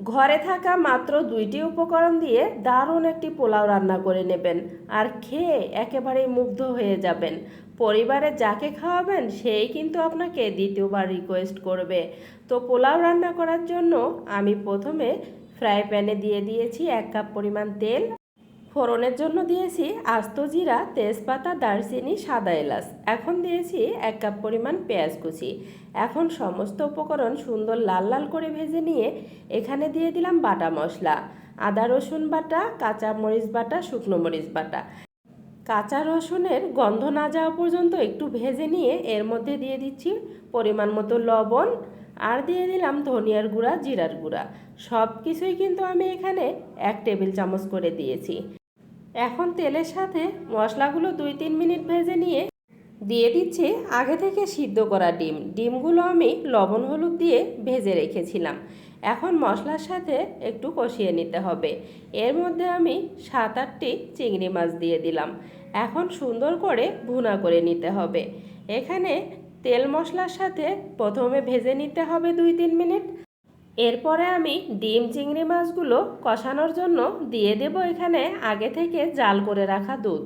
ঘরে থাকা মাত্র 2টি উপকরণ দিয়ে দারুণ একটি পোলাও রান্না করে নেবেন আর খেয়ে একেবারেই মুগ্ধ হয়ে যাবেন। পরিবারে যাকে খাওয়াবেন সেই কিন্তু আপনাকে দ্বিতীয়বার রিকোয়েস্ট করবে। তো পোলাও রান্না করার জন্য আমি প্রথমে ফ্রাই প্যানে দিয়ে দিয়েছি 1 কাপ পরিমাণ তেল। ফোড়নের জন্য দিয়েছি আস্ত জিরা, তেজপাতা, দারচিনি, সাদা এলাচ। এখন দিয়েছি 1 কাপ পরিমাণ পেঁয়াজ কুচি। এখন সমস্ত উপকরণ সুন্দর লাল লাল করে ভেজে নিয়ে এখানে দিয়ে দিলাম বাটা মশলা, আদা রসুন বাটা, কাঁচা মরিচ বাটা, শুকনো মরিচ বাটা। কাঁচা রসুনের গন্ধ না যাওয়া পর্যন্ত একটু ভেজে নিয়ে এর মধ্যে দিয়ে দিচ্ছি পরিমাণ মতো লবণ আর দিয়ে দিলাম ধনিয়ার গুঁড়া, জিরার গুঁড়া। সব কিছুই কিন্তু আমি এখানে 1 টেবিল চামচ করে দিয়েছি। এখন তেলের সাথে মশলাগুলো 2-3 মিনিট ভেজে নিয়ে দিয়ে দিচ্ছি আগে থেকে সিদ্ধ করা ডিমগুলো আমি লবণ হলুদ দিয়ে ভেজে রেখেছিলাম। এখন মশলার সাথে একটু কষিয়ে নিতে হবে। এর মধ্যে আমি 7-8টি চিংড়ি মাছ দিয়ে দিলাম। এখন সুন্দর করে ভুনা করে নিতে হবে। এখানে তেল মশলার সাথে প্রথমে ভেজে নিতে হবে 2-3 মিনিট। এরপরে আমি ডিম চিংড়ি মাছগুলো কষানোর জন্য দিয়ে দেব এখানে আগে থেকে জাল করে রাখা দুধ।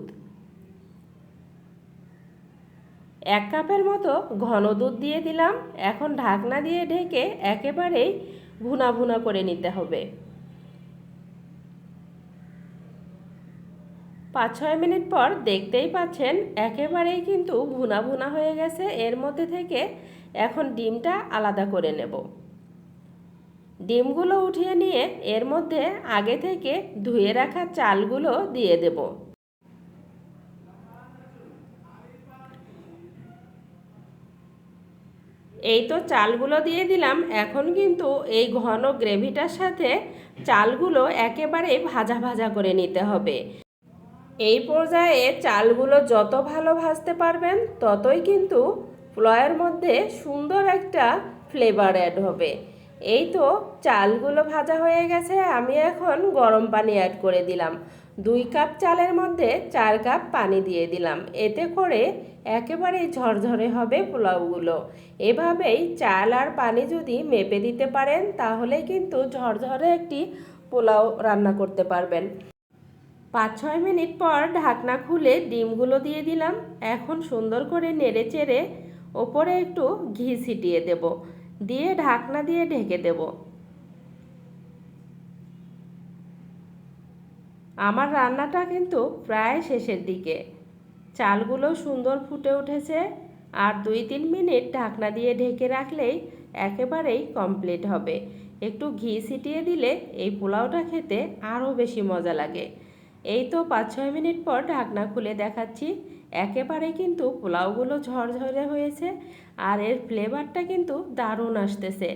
1 কাপের মতো ঘন দুধ দিয়ে দিলাম। এখন ঢাকনা দিয়ে ঢেকে একেবারেই ভুনা ভুনা করে নিতে হবে। 5-6 মিনিট পর দেখতেই পাচ্ছেন একেবারেই কিন্তু ভুনা ভুনা হয়ে গেছে। এর মধ্যে থেকে এখন ডিমটা আলাদা করে নেব। ডিমগুলো উঠিয়ে নিয়ে এর মধ্যে আগে থেকে ধুয়ে রাখা চালগুলো দিয়ে দেব। এই তো চালগুলো দিয়ে দিলাম। এখন কিন্তু এই ঘন গ্রেভিটার সাথে চালগুলো একেবারে ভাজা ভাজা করে নিতে হবে। এই পর্যায়ে চালগুলো যত ভালো ভাজতে পারবেন ততই কিন্তু পোলাওয়ের মধ্যে সুন্দর একটা ফ্লেভার অ্যাড হবে। এই তো চালগুলো ভাজা হয়ে গেছে। আমি এখন গরম পানি অ্যাড করে দিলাম। 2 কাপ চালের মধ্যে 4 কাপ পানি দিয়ে দিলাম। এতে করে একেবারেই ঝরঝরে হবে পোলাওগুলো। এভাবেই চাল আর পানি যদি মেপে দিতে পারেন তাহলে কিন্তু ঝরঝরে একটি পোলাও রান্না করতে পারবেন। 5-6 মিনিট পর ঢাকনা খুলে ডিমগুলো দিয়ে দিলাম। এখন সুন্দর করে নেড়ে চেড়ে ওপরে একটু ঘি ছিটিয়ে দেব, দিয়ে ঢাকনা দিয়ে ঢেকে দেব। আমার রান্নাটা কিন্তু প্রায় শেষের দিকে। চালগুলো সুন্দর ফুটে উঠেছে আর 2-3 মিনিট ঢাকনা দিয়ে ঢেকে রাখলেই একেবারেই কমপ্লিট হবে। একটু ঘি ছিটিয়ে দিলে এই পোলাওটা খেতে আরও বেশি মজা লাগে। এই তো 5-6 মিনিট পর ঢাকনা খুলে দেখাচ্ছি। একেবারে কিন্তু পোলাওগুলো ঝরঝরে হয়েছে আর এর ফ্লেভারটা কিন্তু দারুণ আসতেছে।